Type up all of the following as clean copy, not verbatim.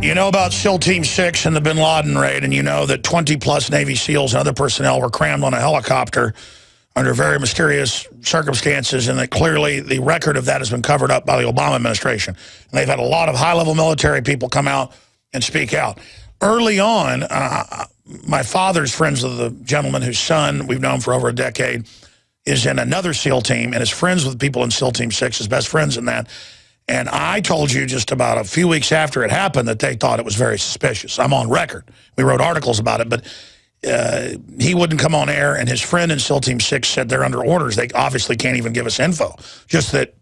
You know about SEAL Team 6 and the bin Laden raid, and you know that 20-plus Navy SEALs and other personnel were crammed on a helicopter under very mysterious circumstances, and that clearly the record of that has been covered up by the Obama administration. And they've had a lot of high-level military people come out and speak out. Early on, my father's friends with the gentleman whose son we've known for over a decade is in another SEAL team and is friends with people in SEAL Team 6, his best friends in that. And I told you just about a few weeks after it happened that they thought it was very suspicious. I'm on record. We wrote articles about it, but he wouldn't come on air, and his friend in SEAL Team 6 said they're under orders. They obviously can't even give us info, just that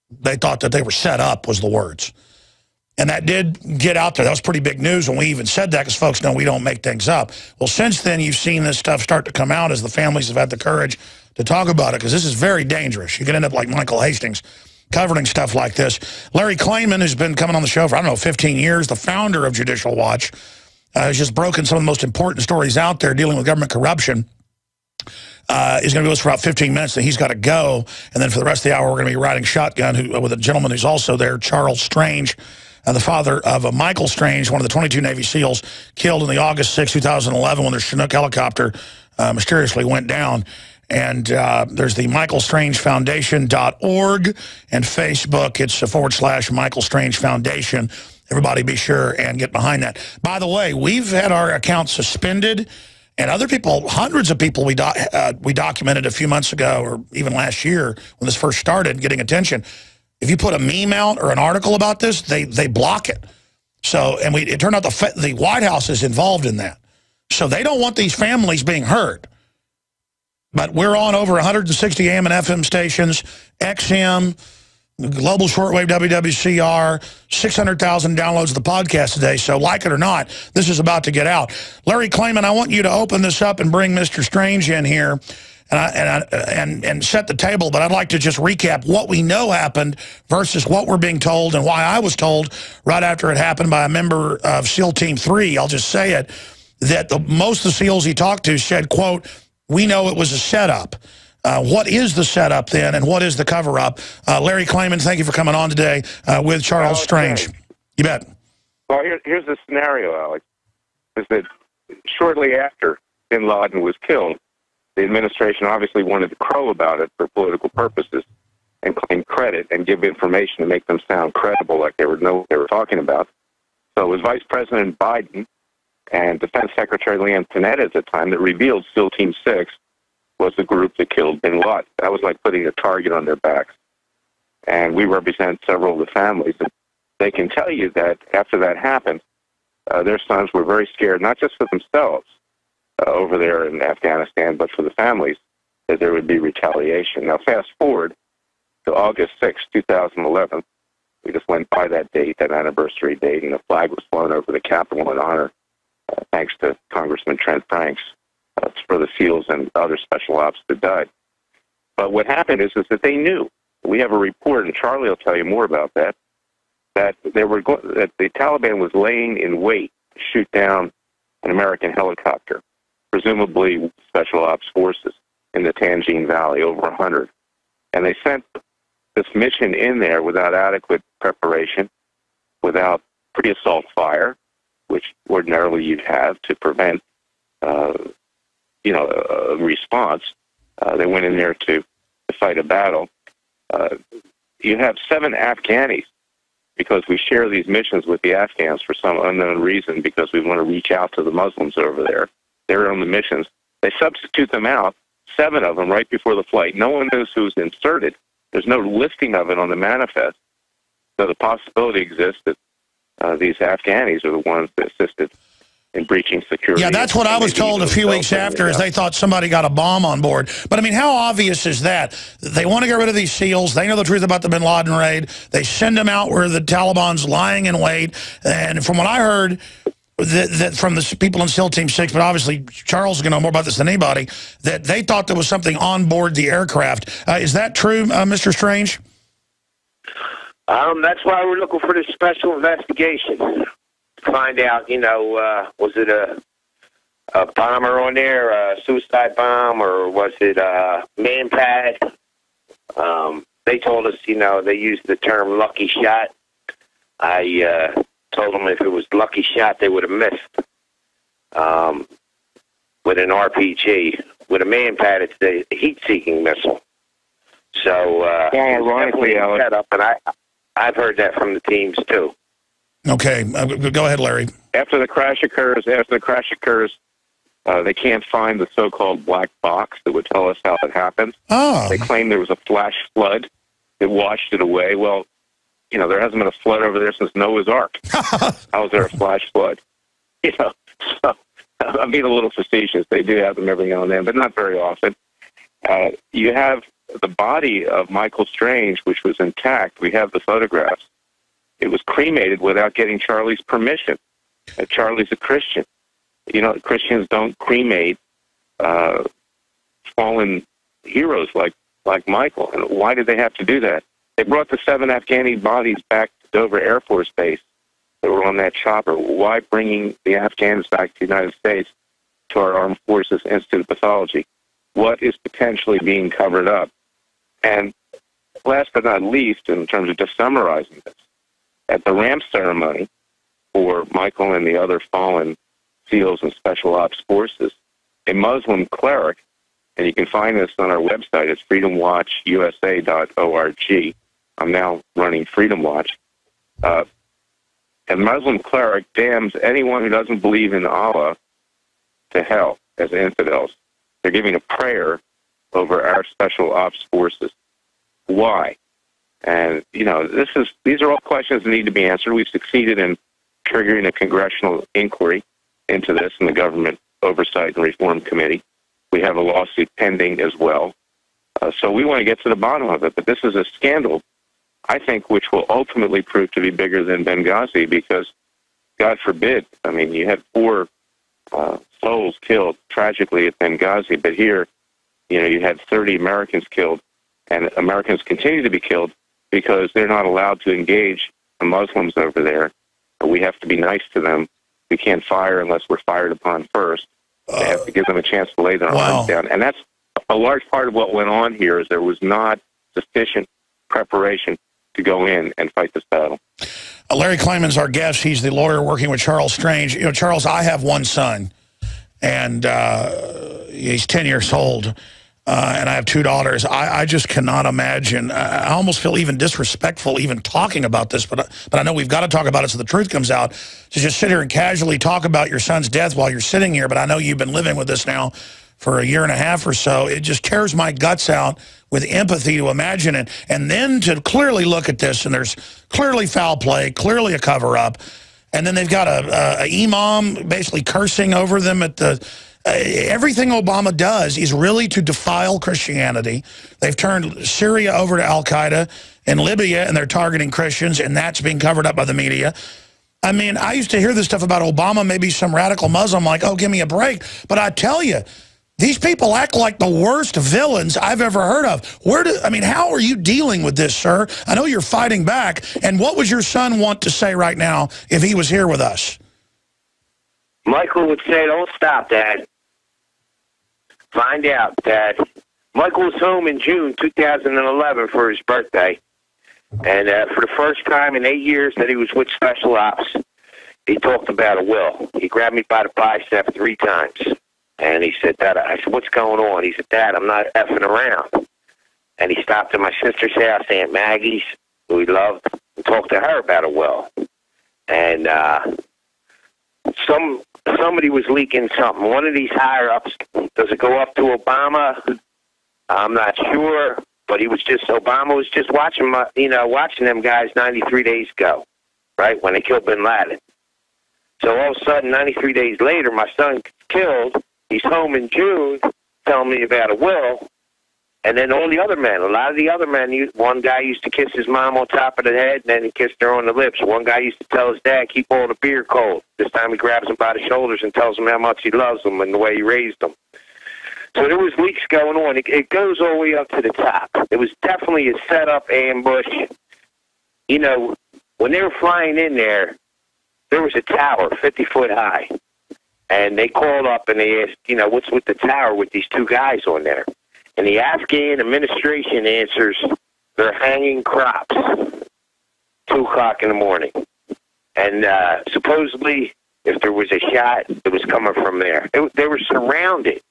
they thought that they were set up was the words. And that did get out there. That was pretty big news when we even said that, because folks know we don't make things up. Well, since then, you've seen this stuff start to come out as the families have had the courage to talk about it, because this is very dangerous. You could end up like Michael Hastings, covering stuff like this. Larry Klayman, who's been coming on the show for, 15 years, the founder of Judicial Watch, has just broken some of the most important stories out there dealing with government corruption. Is going to be with us for about 15 minutes, and he's got to go. And then for the rest of the hour, we're going to be riding shotgun with a gentleman who's also there, Charles Strange, the father of Michael Strange, one of the 22 Navy SEALs killed in the August 6, 2011, when their Chinook helicopter mysteriously went down. And there's the MichaelStrangeFoundation.org and Facebook. It's / Michael Strange Foundation. Everybody be sure and get behind that. By the way, we've had our accounts suspended, and other people, hundreds of people we documented a few months ago or even last year when this first started getting attention. If you put a meme out or an article about this, they block it. So, and it turned out the White House is involved in that. So they don't want these families being hurt. But we're on over 160 AM and FM stations, XM, Global Shortwave, WWCR, 600,000 downloads of the podcast today. So like it or not, this is about to get out. Larry Klayman, I want you to open this up and bring Mr. Strange in here and set the table. But I'd like to just recap what we know happened versus what we're being told, and why I was told right after it happened by a member of SEAL Team 3, I'll just say it, that most of the SEALs he talked to said, quote, "We know it was a setup." What is the setup then, and what is the cover-up? Larry Klayman, thank you for coming on today with Charles Strange. You bet. Well, here's the scenario, Alex, is that shortly after bin Laden was killed, the administration obviously wanted to crow about it for political purposes and claim credit and give information to make them sound credible, like they would know what they were talking about. So it was Vice President Biden and Defense Secretary Leanne Panetta at the time that revealed SEAL Team 6 was the group that killed bin Laden. That was like putting a target on their backs. And we represent several of the families. And they can tell you that after that happened, their sons were very scared, not just for themselves over there in Afghanistan, but for the families, that there would be retaliation. Now, fast forward to August 6, 2011. We just went by that date, that anniversary date, and the flag was flown over the Capitol in honor, thanks to Congressman Trent Franks, for the SEALs and other special ops that died. But what happened is that they knew. We have a report, and Charlie will tell you more about that, that the Taliban was laying in wait to shoot down an American helicopter, presumably special ops forces in the Tangine Valley, over 100. And they sent this mission in there without adequate preparation, without pre-assault fire, which ordinarily you'd have to prevent a response. They went in there to fight a battle. You have 7 Afghanis, because we share these missions with the Afghans for some unknown reason, because we want to reach out to the Muslims over there. They're on the missions. They substitute them out, 7 of them, right before the flight. No one knows who's inserted. There's no listing of it on the manifest. So the possibility exists that these Afghanis are the ones that assisted in breaching security. Yeah, that's what I was told a few weeks after, is they thought somebody got a bomb on board. But, I mean, how obvious is that? They want to get rid of these SEALs. They know the truth about the bin Laden raid. They send them out where the Taliban's lying in wait. And from what I heard, that from the people in SEAL Team 6, but obviously Charles is going to know more about this than anybody, that they thought there was something on board the aircraft. Is that true, Mr. Strange? That's why we're looking for this special investigation. Find out, was it a bomber on there, a suicide bomb, or was it a man pad? They told us, they used the term lucky shot. I told them if it was lucky shot, they would have missed with an RPG. With a man-pad, it's the heat-seeking missile. So, ironically, Alex, set up, and I've heard that from the teams too. Okay, go ahead, Larry. After the crash occurs, they can't find the so-called black box that would tell us how it happened. Oh. They claim there was a flash flood that washed it away. Well, you know, there hasn't been a flood over there since Noah's Ark. How is there a flash flood? You know, so I'm being a little facetious. They do have them every now and then, but not very often. You have the body of Michael Strange, which was intact. We have the photographs. It was cremated without getting Charlie's permission. Charlie's a Christian. You know, Christians don't cremate fallen heroes like Michael. And why did they have to do that? They brought the 7 Afghani bodies back to Dover Air Force Base that were on that chopper. Why bringing the Afghans back to the United States to our Armed Forces Institute of Pathology? What is potentially being covered up? And last but not least, in terms of just summarizing this, at the ramp ceremony for Michael and the other fallen SEALs and Special Ops forces, a Muslim cleric, and you can find this on our website, it's freedomwatchusa.org. I'm now running Freedom Watch. A Muslim cleric damns anyone who doesn't believe in Allah to hell as infidels. They're giving a prayer over our Special Ops forces. Why? And, you know, these are all questions that need to be answered. We've succeeded in triggering a congressional inquiry into this in the Government Oversight and Reform Committee. We have a lawsuit pending as well. So we want to get to the bottom of it. But this is a scandal, I think, which will ultimately prove to be bigger than Benghazi because, God forbid, I mean, you had 4 souls killed tragically at Benghazi, but here, you know, you had 30 Americans killed, and Americans continue to be killed because they're not allowed to engage the Muslims over there. We have to be nice to them. We can't fire unless we're fired upon first. They have to give them a chance to lay their arms down. And that's a large part of what went on here is there was not sufficient preparation to go in and fight this battle. Larry Klayman's our guest. He's the lawyer working with Charles Strange. You know, Charles, I have one son, and he's 10 years old, and I have 2 daughters. I just cannot imagine. I almost feel even disrespectful even talking about this, but I know we've got to talk about it so the truth comes out. To just sit here and casually talk about your son's death while you're sitting here, but I know you've been living with this now for a year and a half or so. It just tears my guts out with empathy to imagine it. And then to clearly look at this, and there's clearly foul play, clearly a cover-up, and then they've got a imam basically cursing over them at the... everything Obama does is really to defile Christianity. They've turned Syria over to Al-Qaeda and Libya, and they're targeting Christians, and that's being covered up by the media. I mean, I used to hear this stuff about Obama, maybe some radical Muslim, like, oh, give me a break. But I tell you, these people act like the worst villains I've ever heard of. How are you dealing with this, sir? I know you're fighting back. And what would your son want to say right now if he was here with us? Michael would say, don't stop, Dad. Find out, Dad. Michael was home in June 2011 for his birthday. And for the first time in 8 years that he was with Special Ops, he talked about a will. He grabbed me by the bicep 3 times. And he said, Dad, I said, what's going on? He said, Dad, I'm not effing around. And he stopped at my sister's house, Aunt Maggie's, who he loved, and talked to her about a will. And somebody was leaking something. One of these higher-ups, does it go up to Obama? I'm not sure. But Obama was just watching them guys 93 days ago, right, when they killed bin Laden. So all of a sudden, 93 days later, my son killed. He's home in June telling me about a will. And then all the other men, a lot of the other men, one guy used to kiss his mom on top of the head, and then he kissed her on the lips. One guy used to tell his dad, keep all the beer cold. This time he grabs him by the shoulders and tells him how much he loves him and the way he raised him. So there was leaks going on. It goes all the way up to the top. It was definitely a setup ambush. You know, when they were flying in there was a tower 50 foot high. And they called up and they asked, what's with the tower with these 2 guys on there? And the Afghan administration answers, they're hanging crops. 2 o'clock in the morning. And supposedly, if there was a shot, it was coming from there. They were surrounded.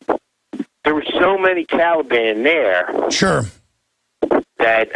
There were so many Taliban there. Sure. That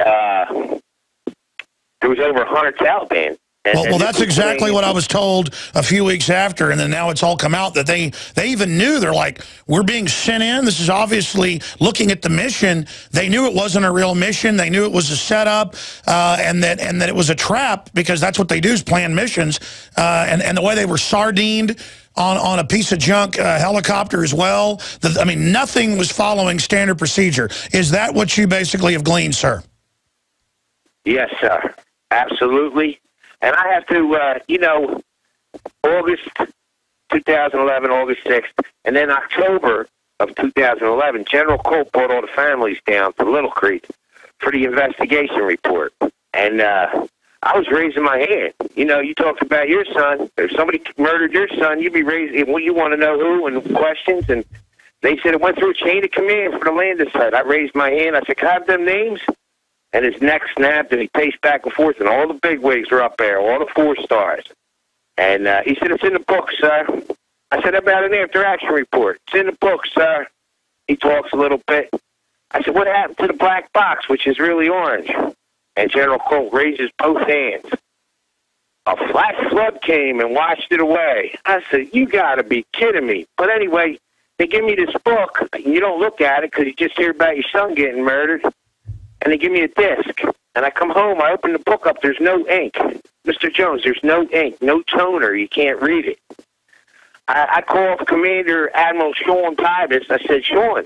there was over 100 Taliban. Well, that's exactly what I was told a few weeks after, and then now it's all come out that they even knew. They're like, we're being sent in. This is obviously looking at the mission. They knew it wasn't a real mission. They knew it was a setup, and that it was a trap, because that's what they do, is plan missions. And the way they were sardined on a piece of junk helicopter as well. I mean, nothing was following standard procedure. Is that what you basically have gleaned, sir? Yes, sir. Absolutely. And I have to, August 2011, August 6th, and then October of 2011, General Colt brought all the families down to Little Creek for the investigation report. And I was raising my hand. You talked about your son. If somebody murdered your son, you'd be raising, well, you want to know who and questions. And they said it went through a chain of command for the landing site. I raised my hand. I said, can I have them names? And his neck snapped, and he paced back and forth, and all the bigwigs were up there, all the 4 stars. And he said, it's in the book, sir. I said, about an after-action report. It's in the book, sir. He talks a little bit. I said, what happened to the black box, which is really orange? And General Colt raises both hands. A flash flood came and washed it away. I said, you got to be kidding me. But anyway, they give me this book, and you don't look at it because you just hear about your son getting murdered. And they give me a disc. And I come home, I open the book up, there's no ink. Mr. Jones, there's no ink, no toner, you can't read it. I called Commander Admiral Sean Pybus. I said, Sean,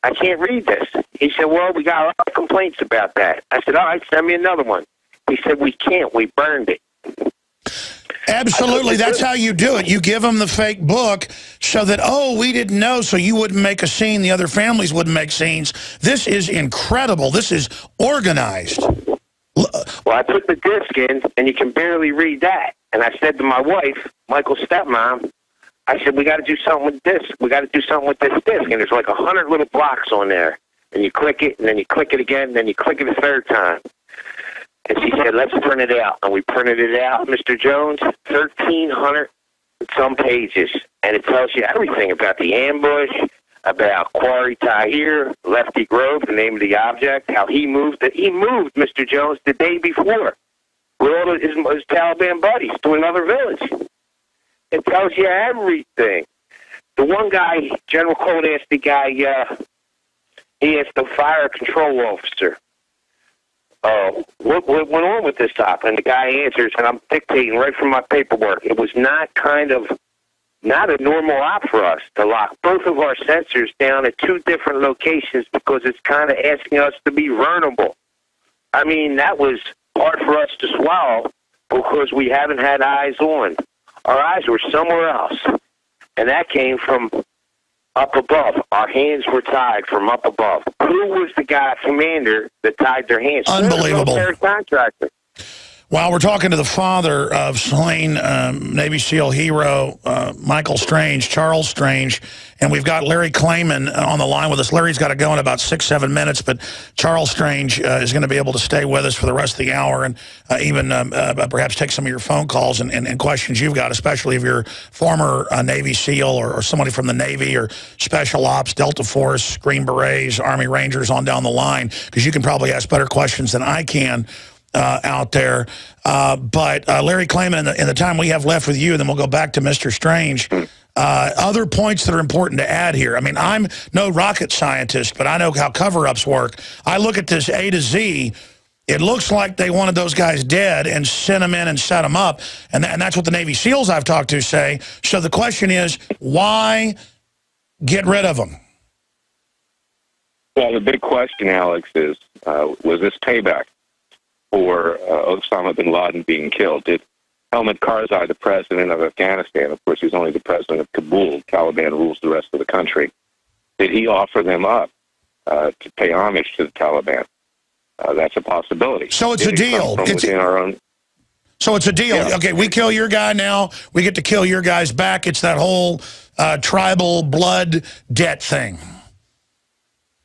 I can't read this. He said, well, we got a lot of complaints about that. I said, all right, send me another one. He said, we can't, we burned it. Absolutely, that's how you do it. You give them the fake book so that, oh, we didn't know, so you wouldn't make a scene, the other families wouldn't make scenes. This is incredible. This is organized. Well, I put the disc in, and you can barely read that. And I said to my wife, Michael's stepmom, I said, we got to do something with this. We got to do something with this disc. And there's like 100 little blocks on there. And you click it, and then you click it again, and then you click it a third time. And she said, let's print it out. And we printed it out, Mr. Jones, 1,300 some pages. And it tells you everything about the ambush, about Quarry Tahir, Lefty Grove, the name of the object, how he moved. He moved, Mr. Jones, the day before with all of his Taliban buddies to another village. It tells you everything. The one guy, General Colt asked the guy, he asked the fire control officer, what went on with this top? And the guy answers, and I'm dictating right from my paperwork. It was not a normal op for us to lock both of our sensors down at 2 different locations because it's kind of asking us to be vulnerable. I mean, that was hard for us to swallow because we haven't had eyes on. Our eyes were somewhere else. And that came from up above. Our hands were tied from up above. Who was the guy, commander, that tied their hands? Unbelievable. Contractor. Well, we're talking to the father of slain Navy SEAL hero Michael Strange, Charles Strange, and we've got Larry Klayman on the line with us. Larry's got to go in about 6-7 minutes, but Charles Strange is going to be able to stay with us for the rest of the hour and even perhaps take some of your phone calls and questions you've got, especially if you're former Navy SEAL or somebody from the Navy or Special Ops, Delta Force, Green Berets, Army Rangers on down the line, because you can probably ask better questions than I can out there. But Larry Klayman, in the time we have left with you, then we'll go back to Mr. Strange. Other points that are important to add here. I mean, I'm no rocket scientist, but I know how cover-ups work. I look at this A to Z. It looks like they wanted those guys dead and sent them in and set them up. And that's what the Navy SEALs I've talked to say. So the question is, why get rid of them? Well, the big question, Alex, is was this payback for Osama bin Laden being killed? Did Helmut Karzai, the president of Afghanistan, of course he's only the president of Kabul, Taliban rules the rest of the country, did he offer them up to pay homage to the Taliban? That's a possibility. So it's a deal. So it's a deal. Yeah. Okay, we kill your guy now, we get to kill your guys back. It's that whole tribal blood debt thing.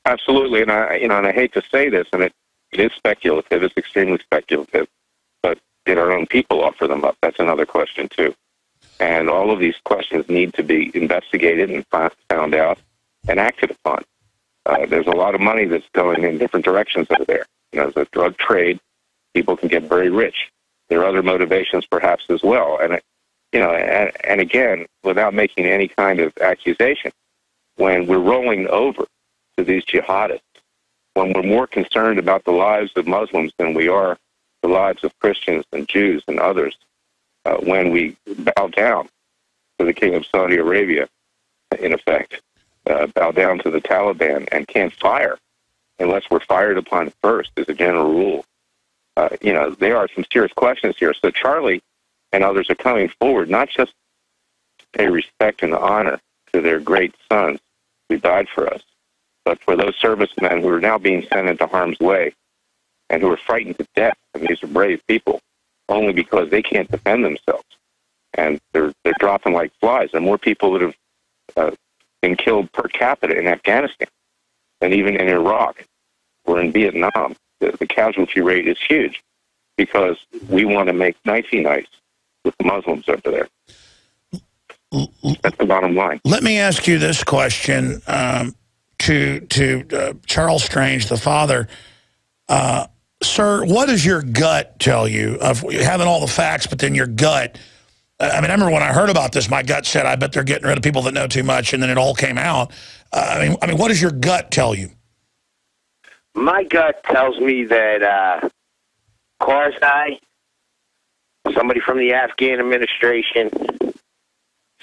Absolutely, and I hate to say this, and it is speculative. It's extremely speculative. But did our own people offer them up? That's another question, too. And all of these questions need to be investigated and found out and acted upon. There's a lot of money that's going in different directions over there. There's a drug trade. People can get very rich. There are other motivations, perhaps, as well. And, and again, without making any kind of accusation, when we're rolling over to these jihadists, when we're more concerned about the lives of Muslims than we are the lives of Christians and Jews and others, when we bow down to the king of Saudi Arabia, in effect, bow down to the Taliban and can't fire unless we're fired upon first, as a general rule. There are some serious questions here. So Charlie and others are coming forward, not just to pay respect and honor to their great sons who died for us, but for those servicemen who are now being sent into harm's way and who are frightened to death. And these are brave people, only because they can't defend themselves. And they're dropping like flies. There are more people that have been killed per capita in Afghanistan than even in Iraq or in Vietnam. The casualty rate is huge because we want to make nice with the Muslims over there. That's the bottom line. Let me ask you this question to Charles Strange, the father. Sir, what does your gut tell you of having all the facts, but then your gut? I remember when I heard about this, my gut said, I bet they're getting rid of people that know too much, and then it all came out. I mean, what does your gut tell you? My gut tells me that Karzai, somebody from the Afghan administration,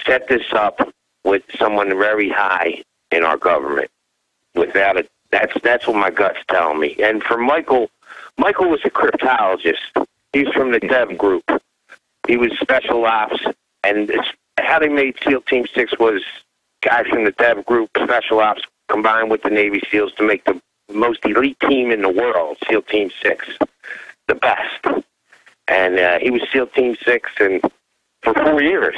set this up with someone very high in our government. That's what my gut's telling me. And for Michael was a cryptologist. He's from the Dev group. He was special ops, and how they made SEAL Team 6 was guys from the Dev group, special ops, combined with the Navy SEALs to make the most elite team in the world, SEAL Team 6, the best. And he was SEAL Team 6 and for 4 years.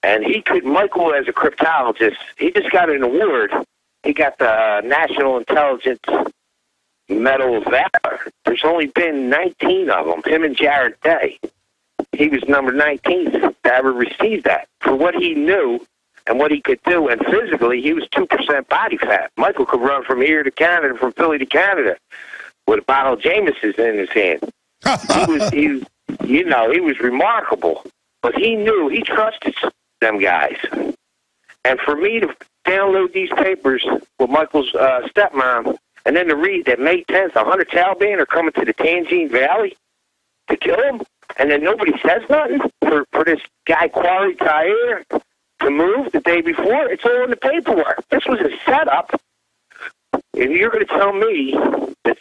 And Michael, as a cryptologist, he just got an award. He got the National Intelligence Medal of Valor. There's only been 19 of them, him and Jared Day. He was number 19th to ever receive that for what he knew and what he could do. And physically, he was 2% body fat. Michael could run from here to Canada, from Philly to Canada, with a bottle of Jameson's in his hand. He was remarkable. But he knew, he trusted them guys. And for me to download these papers with Michael's stepmom, and then to read that May 10th, 100 Taliban are coming to the Tangine Valley to kill him, and then nobody says nothing for this guy, Kwari Taher, to move the day before. It's all in the paperwork. This was a setup. If you're going to tell me that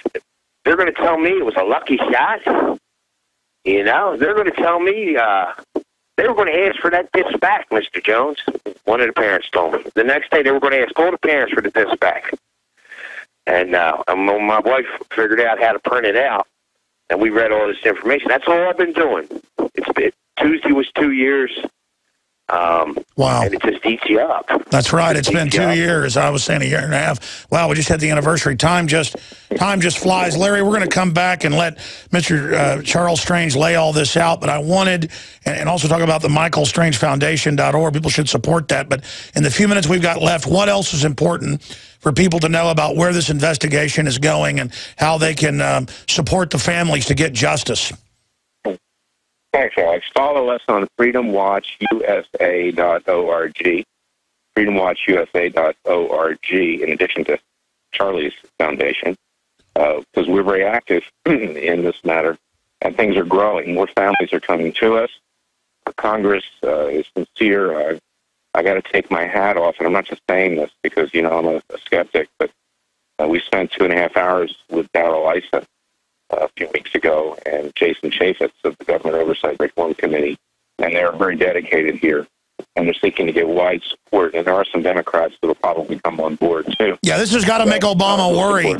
they're going to tell me it was a lucky shot, they're going to tell me they were going to ask for that disc back, Mr. Jones. One of the parents told me. The next day, they were going to ask all the parents for the disc back. And when my wife figured out how to print it out, and we read all this information. That's all I've been doing. Tuesday was 2 years. Wow. And it just eats you up. That's right. It's been 2 years. I was saying a year and a half. Wow, we just had the anniversary. Time just flies. Larry, we're going to come back and let Mr. Charles Strange lay all this out. But I wanted, and also talk about the MichaelStrangeFoundation.org. People should support that. But in the few minutes we've got left, what else is important for people to know about where this investigation is going and how they can support the families to get justice? Thanks, Alex. Follow us on freedomwatchusa.org, freedomwatchusa.org, in addition to Charlie's foundation, because we're very active in this matter, and things are growing. More families are coming to us. Congress is sincere. I got to take my hat off, and I'm not just saying this because, I'm a skeptic, but we spent 2.5 hours with Darrell Issa a few weeks ago, and Jason Chaffetz of the Government Oversight Reform Committee, and they're very dedicated here, and they're seeking to get wide support, and there are some Democrats that will probably come on board, too. Yeah, this has got to make Obama worry.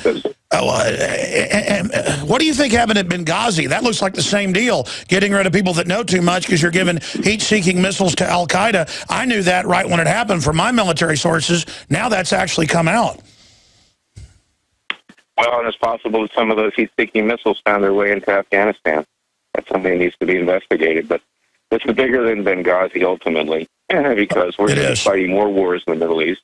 What do you think happened at Benghazi? That looks like the same deal, getting rid of people that know too much because you're giving heat-seeking missiles to al-Qaeda. I knew that right when it happened from my military sources. Now that's actually come out. Well, and it's possible that some of those heat-seeking missiles found their way into Afghanistan. That's something that needs to be investigated. But it's bigger than Benghazi ultimately, because we're going to be fighting more wars in the Middle East,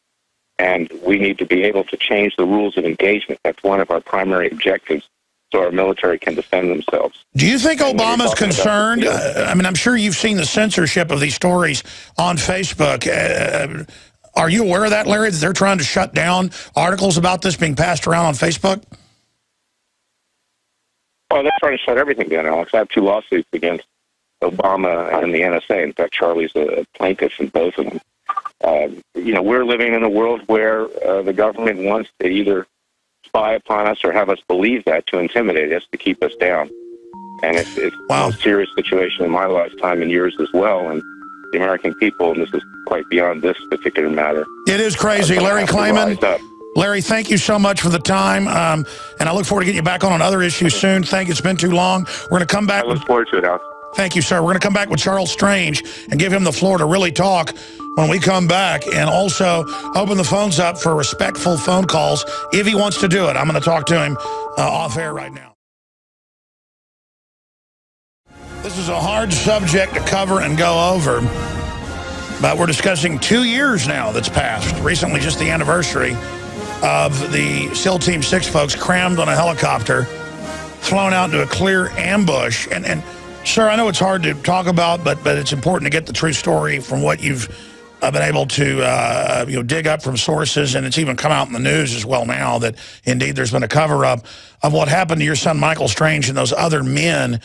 and we need to be able to change the rules of engagement. That's one of our primary objectives, so our military can defend themselves. Do you think Obama's concerned? I mean, I'm sure you've seen the censorship of these stories on Facebook. Are you aware of that, Larry, that they're trying to shut down articles about this being passed around on Facebook? Well, they're trying to shut everything down, Alex. I have 2 lawsuits against Obama and the NSA. In fact, Charlie's a plaintiff in both of them. We're living in a world where the government wants to either spy upon us or have us believe that to intimidate us, to keep us down. And it's a serious situation in my lifetime and yours as well. And the American people, and this is quite beyond this particular matter. It is crazy. Larry Klayman, Larry, thank you so much for the time. And I look forward to getting you back on other issues soon. Thank you. It's been too long. We're going to come back. I look forward to it, Alex. Thank you, sir. We're going to come back with Charles Strange and give him the floor to really talk when we come back, and also open the phones up for respectful phone calls if he wants to do it. I'm going to talk to him off air right now. This is a hard subject to cover and go over, but we're discussing 2 years now that's passed. Recently, just the anniversary of the SEAL Team 6 folks crammed on a helicopter, flown out into a clear ambush. And sir, I know it's hard to talk about, but it's important to get the true story from what you've been able to dig up from sources, and it's even come out in the news as well now that indeed there's been a cover-up of what happened to your son Michael Strange and those other men.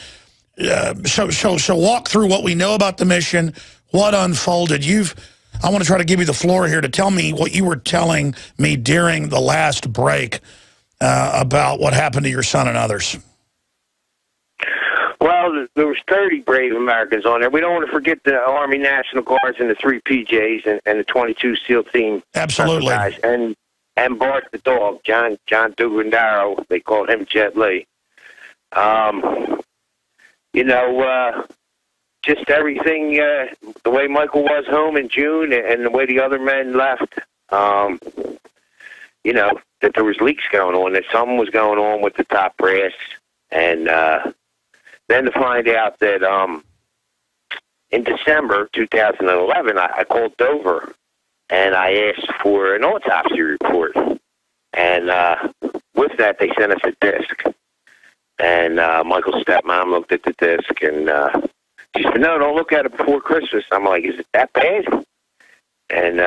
So walk through what we know about the mission, what unfolded. I want to try to give you the floor here to tell me what you were telling me during the last break about what happened to your son and others. Well, there was 30 brave Americans on there. We don't want to forget the Army National Guards and the 3 PJs and the 22 SEAL Team. Absolutely. Guys. And Bart the dog, John Dugandaro, they called him Jet Li. Just everything, the way Michael was home in June and the way the other men left, that there was leaks going on, that something was going on with the top brass. And then to find out that in December 2011, I called Dover and I asked for an autopsy report. And with that, they sent us a disc. And Michael's stepmom looked at the disc and she said, "No, don't look at it before Christmas." I'm like, "Is it that bad?" And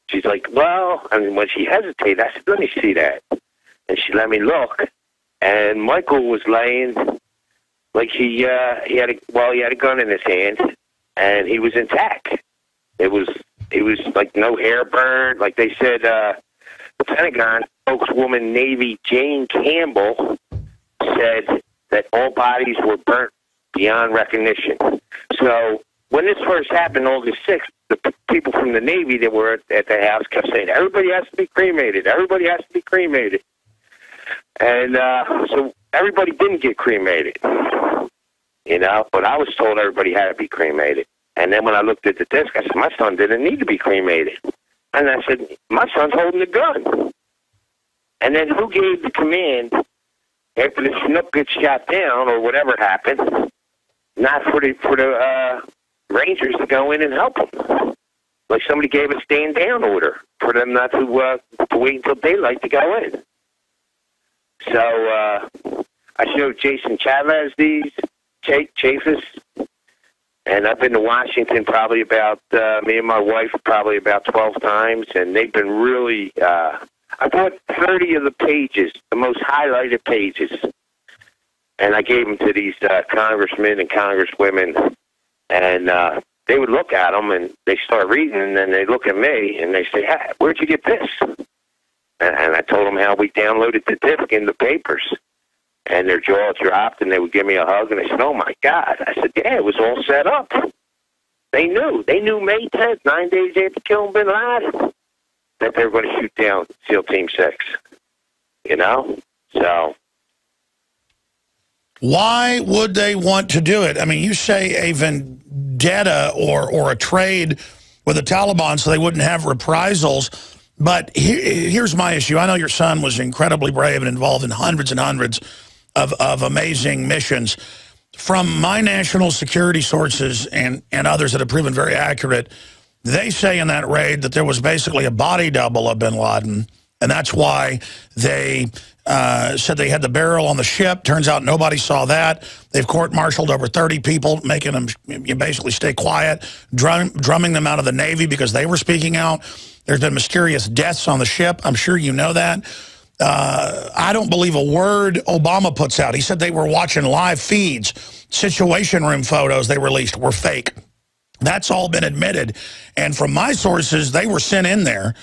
she's like, "Well," and when she hesitated, I said, "Let me see that." And she let me look. And Michael was laying like he had a gun in his hand, and he was intact. It was like no hair burned. Like they said, the Pentagon spokeswoman Navy Jane Campbell said that all bodies were burnt beyond recognition. So when this first happened, August 6th, the people from the Navy that were at the house kept saying, "Everybody has to be cremated. Everybody has to be cremated." And so everybody didn't get cremated, but I was told everybody had to be cremated. And then when I looked at the disc, I said, "My son didn't need to be cremated." And I said, "My son's holding a gun." And then who gave the command after the Chinook gets shot down or whatever happened, not for the Rangers to go in and help them? Like somebody gave a stand down order for them not to wait until daylight to go in. So I showed Jason Chavez these, Chaffis, and I've been to Washington probably about, me and my wife probably about 12 times, and they've been really, I bought 30 of the pages, the most highlighted pages, and I gave them to these congressmen and congresswomen, and they would look at them, and they start reading, and then they look at me, and they say, "Hey, where'd you get this?" And I told them how we downloaded the disc in the papers. And their jaw dropped, and they would give me a hug, and they said, "Oh, my God." I said, "Yeah, it was all set up." They knew. They knew May 10th, 9 days after killing bin Laden, that they were going to shoot down SEAL Team 6. So. Why would they want to do it? I mean, you say a vendetta or a trade with the Taliban so they wouldn't have reprisals. But here's my issue. I know your son was incredibly brave and involved in hundreds and hundreds of amazing missions. from my national security sources and others that have proven very accurate, they say in that raid that there was basically a body double of bin Laden, and that's why they said they had the barrel on the ship. Turns out nobody saw that. They've court-martialed over 30 people, making them basically stay quiet, drumming them out of the Navy because they were speaking out. There's been mysterious deaths on the ship. I'm sure you know that. I don't believe a word Obama puts out. He said they were watching live feeds. Situation room photos they released were fake. That's all been admitted. And from my sources, they were sent in there,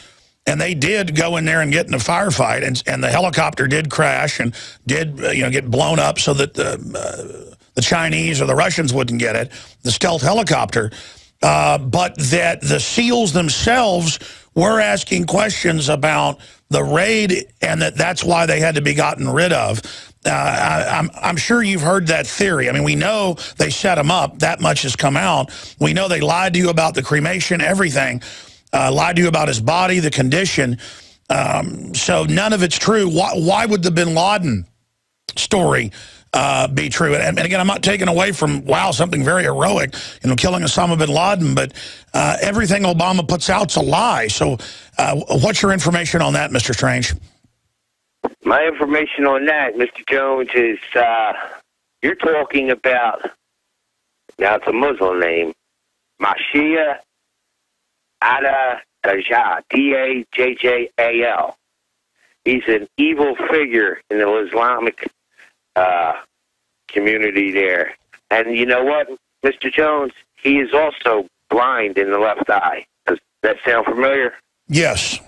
and they did go in there and get in a firefight, and the helicopter did crash and did get blown up so that the Chinese or the Russians wouldn't get it, the stealth helicopter. But that the SEALs themselves were asking questions about the raid, and that's why they had to be gotten rid of. I'm sure you've heard that theory. I mean, we know they set him up. That much has come out. We know they lied to you about the cremation, everything. Lied to you about his body, the condition. So none of it's true. Why would the bin Laden story be true? And again, I'm not taking away from, wow, something very heroic, killing Osama bin Laden, but everything Obama puts out's a lie. So what's your information on that, Mr. Strange? My information on that, Mr. Jones, is you're talking about, now it's a Muslim name, Mashia Dajjal, D-A-J-J-A-L. He's an evil figure in the Islamic community there. And you know what, Mr. Jones? He is also blind in the left eye. Does that sound familiar? Yes.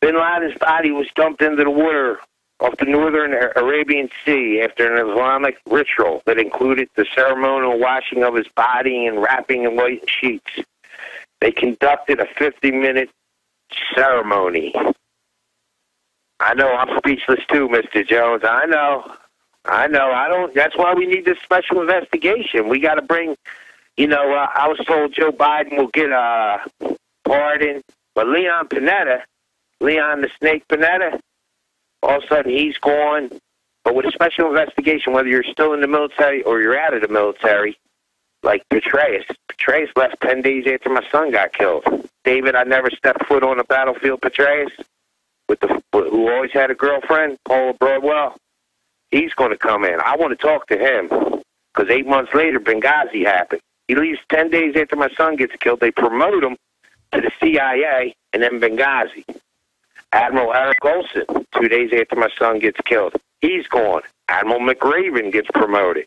Bin Laden's body was dumped into the water off the northern Arabian Sea after an Islamic ritual that included the ceremonial washing of his body and wrapping in white sheets. They conducted a 50-minute ceremony. I know, I'm speechless too, Mr. Jones. I know. That's why we need this special investigation. We got to bring, I was told Joe Biden will get a pardon, but Leon the Snake Panetta, all of a sudden he's gone. But with a special investigation, whether you're still in the military or you're out of the military, like Petraeus left 10 days after my son got killed. David, I never stepped foot on the battlefield. Petraeus, who always had a girlfriend, Paula Broadwell, he's going to come in. I want to talk to him because 8 months later, Benghazi happened. He leaves 10 days after my son gets killed. They promote him to the CIA and then Benghazi. Admiral Eric Olson, 2 days after my son gets killed, he's gone. Admiral McRaven gets promoted.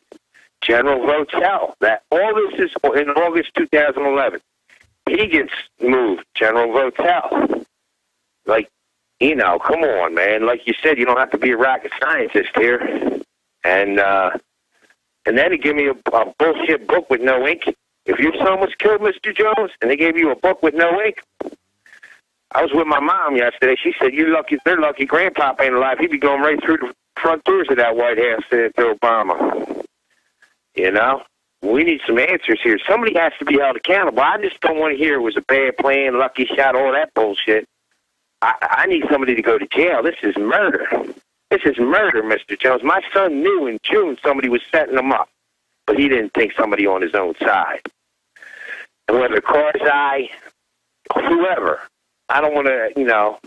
General Votel, all this is in August 2011. He gets moved. General Votel. Come on, man. Like you said, you don't have to be a rocket scientist here. And then he gave me a bullshit book with no ink. If your son was killed, Mr. Jones, and they gave you a book with no ink, I was with my mom yesterday. She said, they're lucky Grandpapa ain't alive. He'd be going right through the front doors of that White House to Obama. We need some answers here. Somebody has to be held accountable. I just don't want to hear it was a bad plan, lucky shot, all that bullshit. I need somebody to go to jail. This is murder. This is murder, Mr. Jones. My son knew in June somebody was setting him up, but he didn't think somebody on his own side. And whether Karzai, whoever, I don't want to,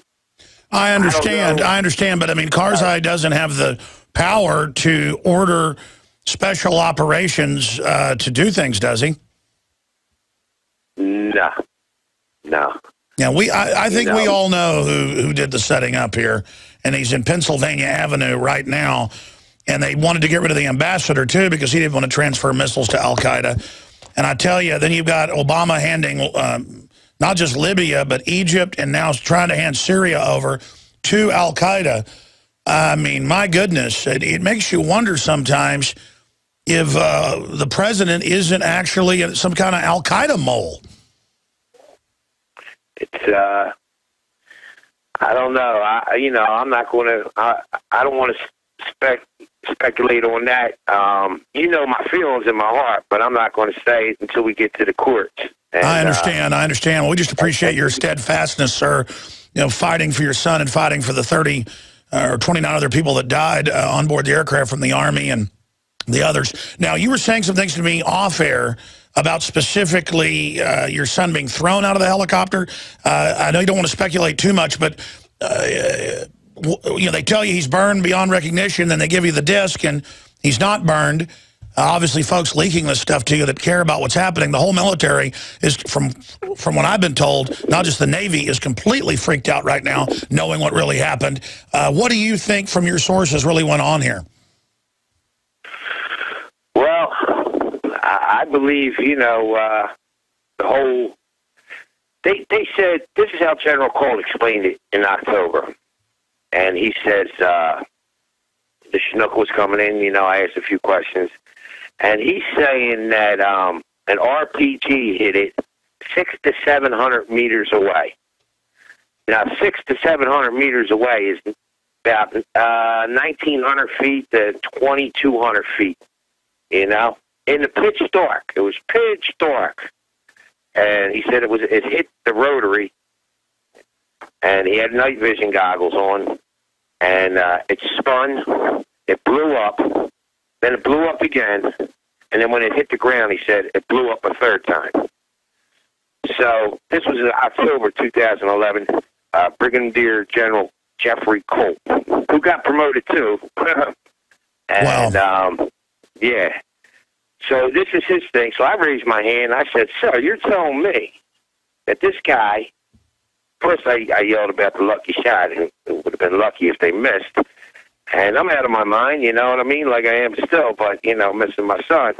I understand, but I mean, Karzai doesn't have the power to order special operations to do things, does he? No. Yeah, I think we all know who did the setting up here, and he's in Pennsylvania Avenue right now, and they wanted to get rid of the ambassador, too, because he didn't want to transfer missiles to al-Qaeda. And I tell you, then you've got Obama handing not just Libya, but Egypt, and now trying to hand Syria over to al-Qaeda. I mean, my goodness, it makes you wonder sometimes if the president isn't actually some kind of al-Qaeda mole. It's, I don't know. I'm not going to, I don't want to speculate on that. My feelings in my heart, but I'm not going to say it until we get to the courts. And, I understand. Well, we just appreciate your steadfastness, sir, fighting for your son and fighting for the 30 or 29 other people that died on board the aircraft from the Army and the others. Now, you were saying some things to me off air about specifically your son being thrown out of the helicopter. I know you don't want to speculate too much, but they tell you he's burned beyond recognition, then they give you the disc, and he's not burned. Obviously, folks leaking this stuff to you that care about what's happening. The whole military is, from what I've been told, not just the Navy, is completely freaked out right now, knowing what really happened. What do you think from your sources really went on here? Well, I believe, the whole... They said, this is how General Cole explained it in October. And he says, the Chinook was coming in, I asked a few questions. And he's saying that an RPG hit it 600 to 700 meters away. Now, 600 to 700 meters away is about 1,900 feet to 2,200 feet, in the pitch dark. It was pitch dark. And he said it hit the rotary, and he had night vision goggles on, and it spun, it blew up, then it blew up again, and then when it hit the ground, he said it blew up a third time. So this was in October 2011. Brigadier General Jeffrey Colt, who got promoted too. And, wow. Yeah. So this is his thing. So I raised my hand. I said, sir, you're telling me that this guy, first I yelled about the lucky shot, and it would have been lucky if they missed. And I'm out of my mind, you know what I mean? Like I am still, but, missing my son.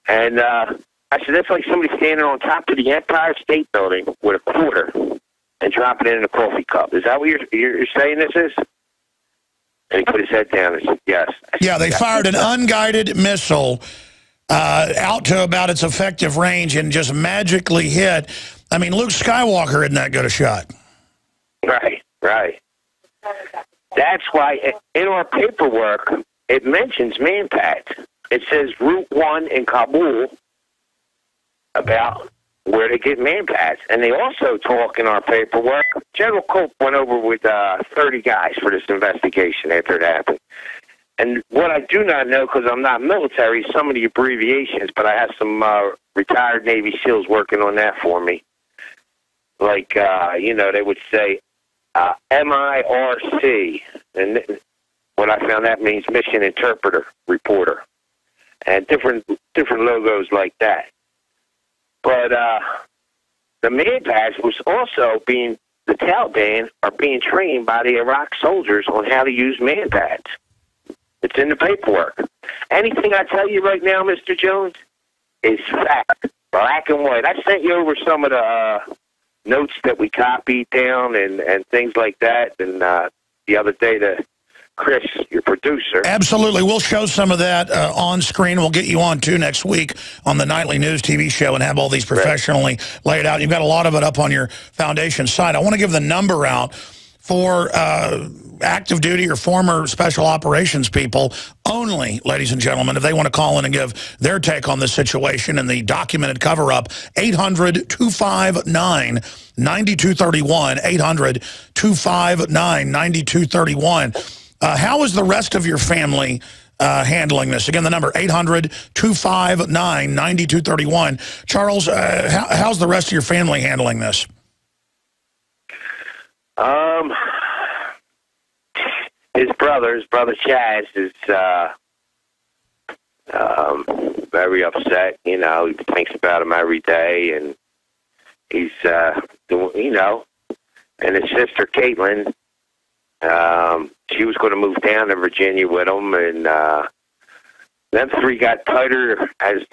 And I said, that's like somebody standing on top of the Empire State Building with a quarter and dropping it in a coffee cup. Is that what you're saying this is? And he put his head down and said, yes. Yeah, they fired an unguided missile out to about its effective range and just magically hit. I mean, Luke Skywalker isn't that good a shot. Right. That's why in our paperwork, it mentions manpads. It says Route 1 in Kabul about where to get manpads. And they also talk in our paperwork, General Cope went over with 30 guys for this investigation after it happened. And what I do not know, because I'm not military, some of the abbreviations, but I have some retired Navy SEALs working on that for me. Like, they would say MIRC, and what I found that means Mission Interpreter Reporter, and different logos like that. But the manpads was also the Taliban are being trained by the Iraq soldiers on how to use manpads. It's in the paperwork. Anything I tell you right now, Mr. Jones, is fact, black and white. I sent you over some of the notes that we copied down and things like that. And the other day, Chris, your producer. Absolutely. We'll show some of that on screen. We'll get you on, too, next week on the Nightly News TV show and have all these professionally laid out. You've got a lot of it up on your foundation site. I want to give the number out for active duty or former special operations people only, ladies and gentlemen, if they want to call in and give their take on this situation and the documented cover-up. 800-259-9231, 800-259-9231. How is the rest of your family handling this? Again, the number 800-259-9231. Charles, how's the rest of your family handling this? His brother Chaz is very upset. He thinks about him every day, and he's and his sister Klayman, she was going to move down to Virginia with him, and them three got tighter as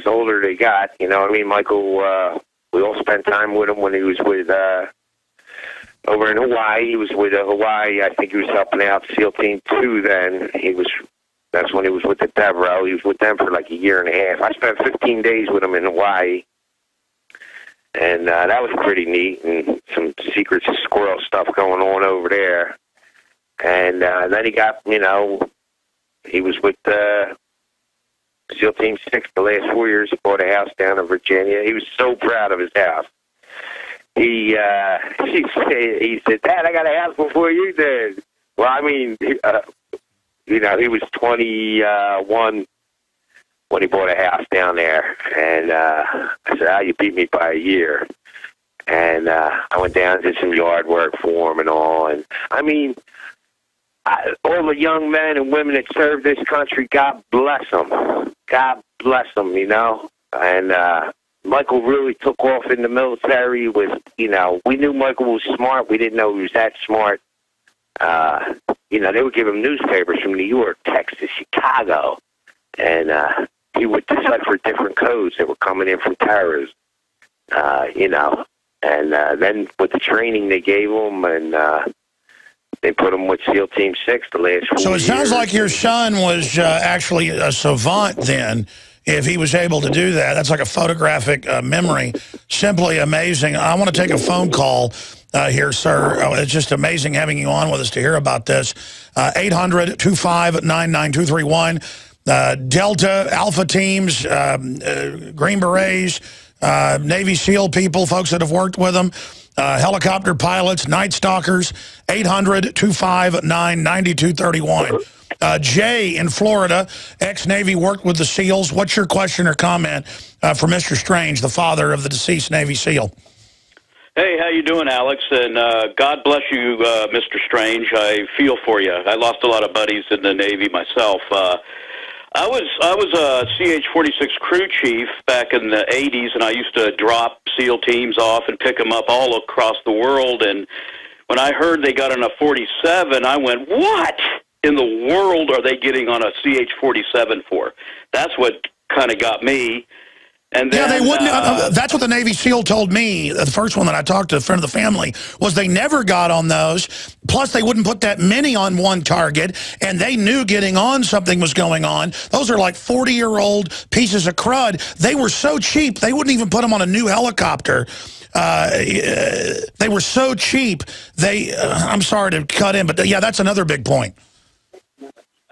older they got. You know what I mean? Michael, we all spent time with him when he was with over in Hawaii. He was with Hawaii. I think he was helping out SEAL Team 2 then. That's when he was with the Devereaux. He was with them for like a year and a half. I spent 15 days with him in Hawaii. And that was pretty neat, and some secret squirrel stuff going on over there. And then he got, he was with SEAL Team 6 the last 4 years. He bought a house down in Virginia. He was so proud of his house. He said, Dad, I got a house before you did. Well, I mean, he was 21 when he bought a house down there. And I said, you beat me by a year. And I went down and did some yard work for him and all. And, I mean, all the young men and women that serve this country, God bless them. God bless them, you know. And Michael really took off in the military with, you know, we knew Michael was smart. We didn't know he was that smart. You know, they would give him newspapers from New York, Texas, Chicago. And he would decipher different codes that were coming in from terrorism, you know. And then with the training they gave him, and they put him with SEAL Team 6 the last 4 years. So it sounds like your son was actually a savant then, if he was able to do that. That's like a photographic memory. Simply amazing. I want to take a phone call here, sir. It's just amazing having you on with us to hear about this. 800-259-9231. Delta, Alpha teams, Green Berets, Navy SEAL people, folks that have worked with them, helicopter pilots, Night Stalkers, 800-259-9231. Jay in Florida, ex-Navy, worked with the SEALs. What's your question or comment for Mr. Strange, the father of the deceased Navy SEAL? Hey, how you doing, Alex? And God bless you, Mr. Strange. I feel for you. I lost a lot of buddies in the Navy myself. I was a CH-46 crew chief back in the 80s, and I used to drop SEAL teams off and pick them up all across the world. And when I heard they got on a 47, I went, what in the world are they getting on a CH-47 for? That's what kind of got me. And then, yeah, they wouldn't. That's what the Navy SEAL told me. The first one that I talked to, a friend of the family, was they never got on those. Plus, they wouldn't put that many on one target, and they knew getting on something was going on. Those are like 40-year-old pieces of crud. They were so cheap, they wouldn't even put them on a new helicopter. They were so cheap. I'm sorry to cut in, but yeah, that's another big point.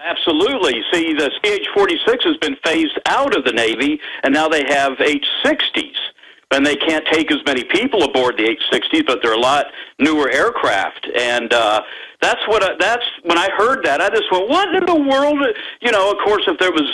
Absolutely. See, the CH-46 has been phased out of the Navy, and now they have H-60s. And they can't take as many people aboard the H-60s, but they're a lot newer aircraft. And that's when I heard that, I just went, what in the world? You know, of course, if there was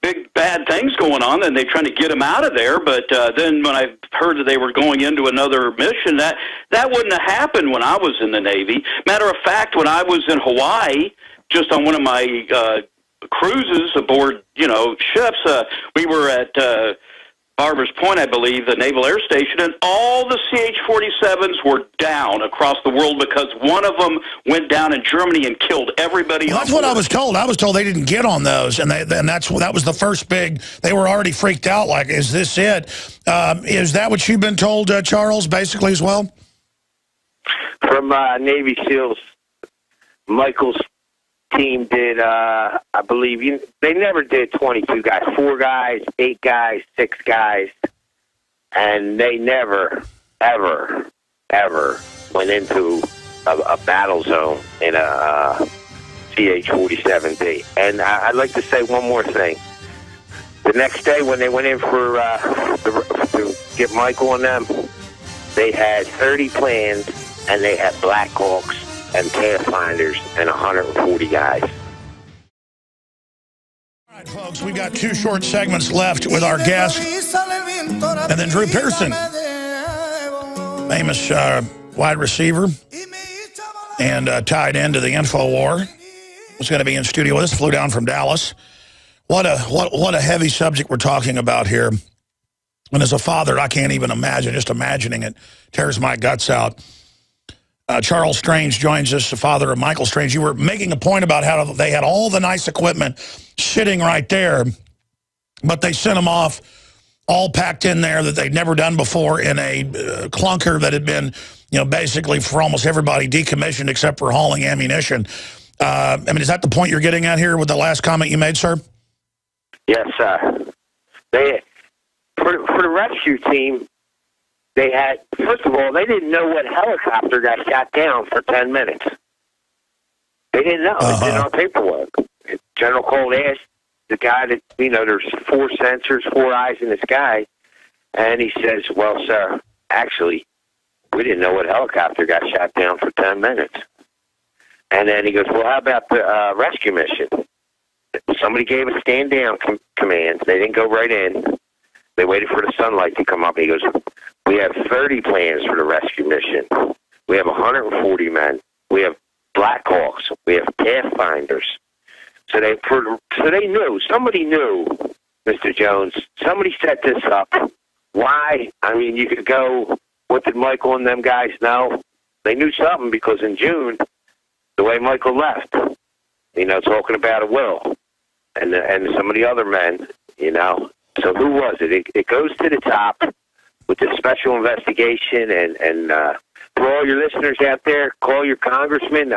big bad things going on, then they're trying to get them out of there. But then when I heard that they were going into another mission, that wouldn't have happened when I was in the Navy. Matter of fact, when I was in Hawaii, just on one of my cruises aboard, you know, ships, we were at Barbers Point, I believe, the Naval Air Station, and all the CH-47s were down across the world because one of them went down in Germany and killed everybody. Well, that's what I was told. I was told they didn't get on those, and that was the first big. They were already freaked out. Like, is this it? Is that what you've been told, Charles? Basically, as well. From Navy SEALs, Michael's team did, I believe, they never did 22 guys, 4 guys, 8 guys, 6 guys, and they never, ever, ever went into a battle zone in a CH-47D. And I'd like to say one more thing. The next day when they went in for to get Michael and them, they had 30 planes, and they had Black Hawks and Pathfinders and 140 guys. All right, folks, we've got 2 short segments left with our guest, and then Drew Pearson, famous wide receiver and tied into the info war, was going to be in studio with us. Flew down from Dallas. What a heavy subject we're talking about here. And as a father, I can't even imagine. Just imagining it tears my guts out. Charles Strange joins us, the father of Michael Strange. You were making a point about how they had all the nice equipment sitting right there, but they sent them off all packed in there that they'd never done before in a clunker that had been, you know, basically for almost everybody decommissioned except for hauling ammunition. I mean, is that the point you're getting at here with the last comment you made, sir? Yes, they for the rescue team. They had, first of all, they didn't know what helicopter got shot down for 10 minutes. They didn't know. It didn't on paperwork. General Cole asked the guy that, you know, there's 4 sensors, 4 eyes in the sky, and he says, well, sir, actually, we didn't know what helicopter got shot down for 10 minutes. And then he goes, well, how about the rescue mission? somebody gave a stand down command. They didn't go right in. They waited for the sunlight to come up. He goes, we have 30 plans for the rescue mission. We have 140 men. We have Black Hawks. We have Pathfinders. So they knew. Somebody knew, Mr. Jones. Somebody set this up. Why? I mean, you could go, what did Michael and them guys know? They knew something because in June, the way Michael left, talking about a will, and some of the other men, So who was it? It goes to the top with the special investigation, and for all your listeners out there, call your congressman.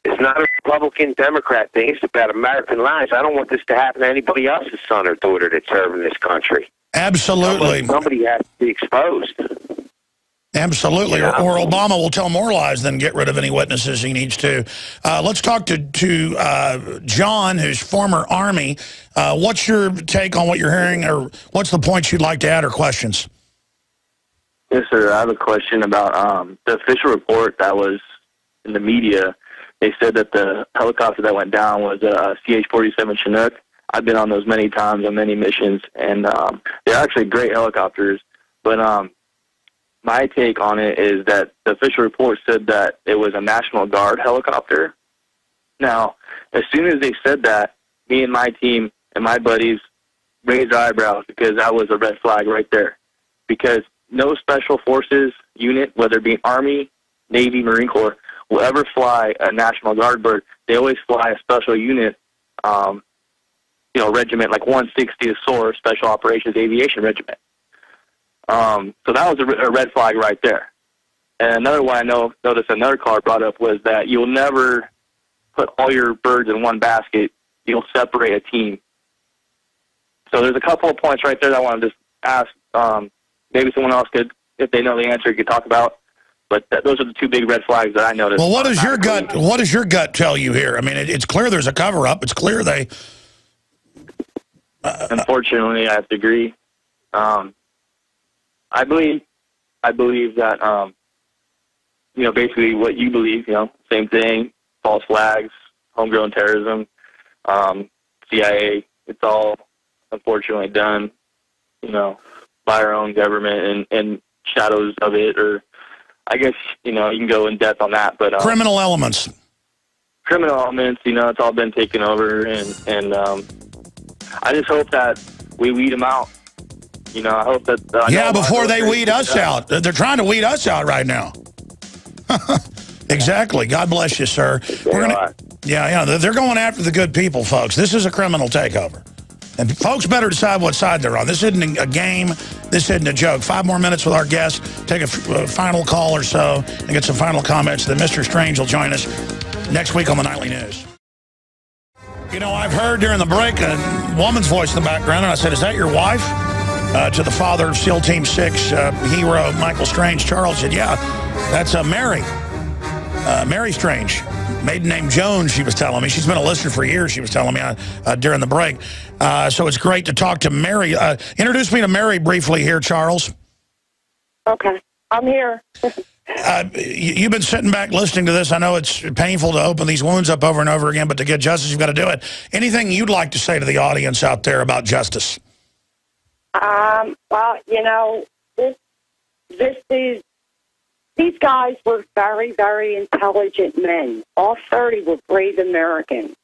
It's not a Republican Democrat thing. It's about American lives. I don't want this to happen to anybody else's son or daughter that's serving this country. Absolutely. Somebody has to be exposed. Absolutely. Yeah. Or Obama will tell more lies than get rid of any witnesses he needs to. Let's talk to John, who's former Army. What's your take on what you're hearing, or what's the points you'd like to add or questions? Yes, sir. I have a question about the official report that was in the media. They said that the helicopter that went down was a CH-47 Chinook. I've been on those many times on many missions, and they're actually great helicopters. But my take on it is that the official report said that it was a National Guard helicopter. Now, as soon as they said that, me and my team and my buddies raised our eyebrows because that was a red flag right there. Because no special forces unit, whether it be Army, Navy, Marine Corps, will ever fly a National Guard bird. They always fly a special unit, regiment like 160th SOAR, Special Operations Aviation Regiment. So that was a red flag right there. And another one I noticed another caller brought up was that you'll never put all your birds in one basket. You'll separate a team. So there's a couple of points right there that I want to just ask. Maybe someone else could, if they know the answer, could talk about. But those are the two big red flags that I noticed. Well, what does your gut tell you here? I mean, it's clear there's a cover-up. It's clear they... Unfortunately, I have to agree. I believe that, basically what you believe, same thing, false flags, homegrown terrorism, CIA, it's all unfortunately done, by our own government and shadows of it, or I guess, you can go in depth on that, but... criminal elements. Criminal elements, it's all been taken over, and I just hope that we weed them out. I hope that... before they weed us out. They're trying to weed us out right now. Exactly. God bless you, sir. They're going after the good people, folks. This is a criminal takeover. And folks better decide what side they're on. This isn't a game. This isn't a joke. 5 more minutes with our guest. Take a final call or so and get some final comments. Then Mr. Strange will join us next week on the Nightly News. I've heard during the break a woman's voice in the background, and I said, is that your wife? To the father of SEAL Team 6 hero Michael Strange. Charles said, yeah, that's Mary. Mary Strange. Maiden name Jones, she was telling me. She's been a listener for years, she was telling me during the break. So it's great to talk to Mary. Introduce me to Mary briefly here, Charles. Okay, I'm here. You've been sitting back listening to this. I know it's painful to open these wounds up over and over again, but to get justice, you've got to do it. Anything you'd like to say to the audience out there about justice? Well, these guys were very, very intelligent men. All 30 were brave Americans.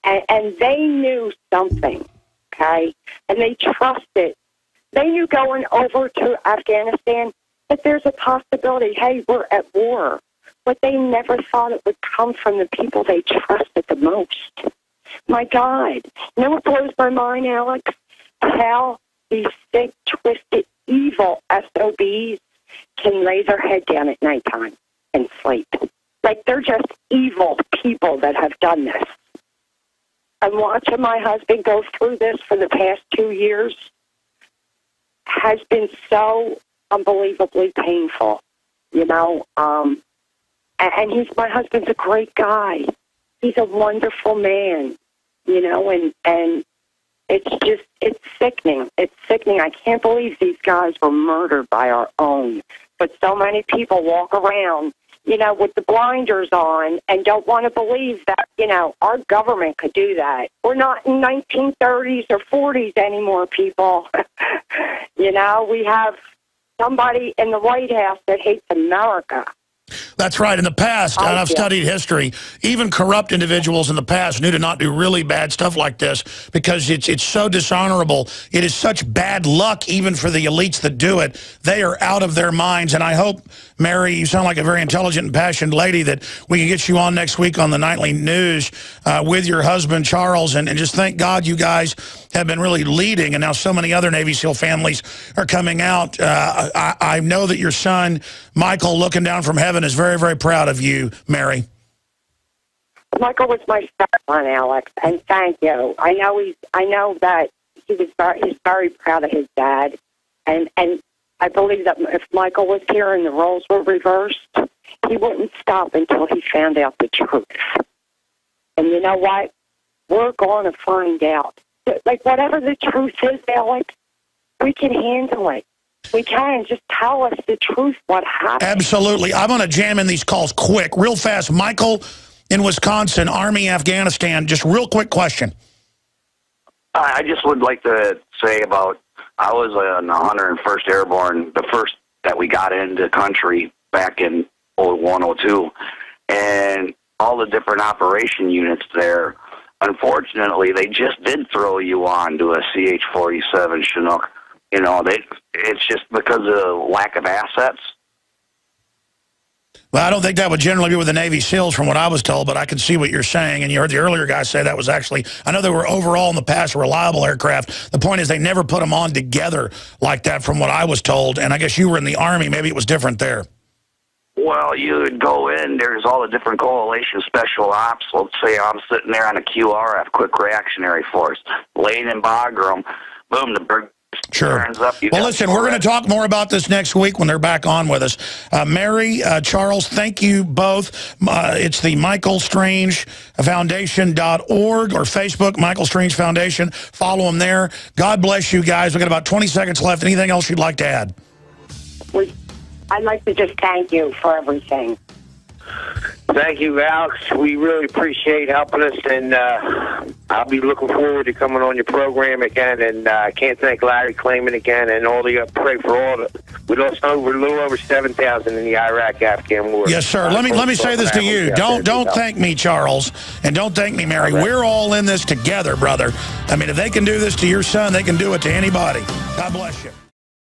And they knew something, okay? And they trusted. They knew going over to Afghanistan that there's a possibility, hey, we're at war. But they never thought it would come from the people they trusted the most. My God. You know what blows my mind, Alex? How these sick, twisted, evil SOBs can lay their head down at nighttime and sleep. Like they're just evil people that have done this. And watching my husband go through this for the past 2 years has been so unbelievably painful, and my husband's a great guy. He's a wonderful man, and it's sickening. It's sickening. I can't believe these guys were murdered by our own. But so many people walk around with the blinders on and don't want to believe that, our government could do that. We're not in 1930s or 40s anymore, people. We have somebody in the White House that hates America. That's right. In the past, and I've studied history, even corrupt individuals in the past knew to not do really bad stuff like this because it's so dishonorable. It is such bad luck even for the elites that do it. They are out of their minds. And I hope, Mary, you sound like a very intelligent and passionate lady, that we can get you on next week on the Nightly News with your husband, Charles. And just thank God you guys have been really leading. And now so many other Navy SEAL families are coming out. I know that your son, Michael, looking down from heaven, is very, very proud of you, Mary. Michael was my son, Alex, and thank you. I know that he's very proud of his dad, and I believe that if Michael was here and the roles were reversed, he wouldn't stop until he found out the truth. And you know what? We're going to find out. Like, whatever the truth is, Alex, we can handle it. We can. Just tell us the truth, what happened. Absolutely. I'm going to jam in these calls quick, real fast. Michael in Wisconsin, Army, Afghanistan, just real quick question. I just would like to say I was in the 101st Airborne, the first that we got into the country back in 01, 02, and all the different operation units there, unfortunately, they just did throw you on to a CH-47 Chinook. It's just because of lack of assets. Well, I don't think that would generally be with the Navy SEALs from what I was told, but I can see what you're saying. And you heard the earlier guy say that was actually, I know they were overall in the past reliable aircraft. The point is they never put them on together like that from what I was told. And I guess you were in the Army. Maybe it was different there. Well, you would go in, there's all the different coalition special ops. Let's say I'm sitting there on a QRF, quick reactionary force, laying in Bagram. Boom, the bird. Sure. Well, listen, we're going to talk more about this next week when they're back on with us. Mary, Charles, thank you both. It's the Michael Strange Foundation.org or Facebook, Michael Strange Foundation. Follow them there. God bless you guys. We've got about 20 seconds left. Anything else you'd like to add? I'd like to just thank you for everything. Thank you, Alex. We really appreciate helping us, and I'll be looking forward to coming on your program again. And I can't thank Larry Klayman again, and all the pray for all the. We lost over a little over 7,000 in the Iraq-Afghan war. Yes, sir. Let me say this to you. Don't thank me, Charles, and don't thank me, Mary. We're all in this together, brother. I mean, if they can do this to your son, they can do it to anybody. God bless you.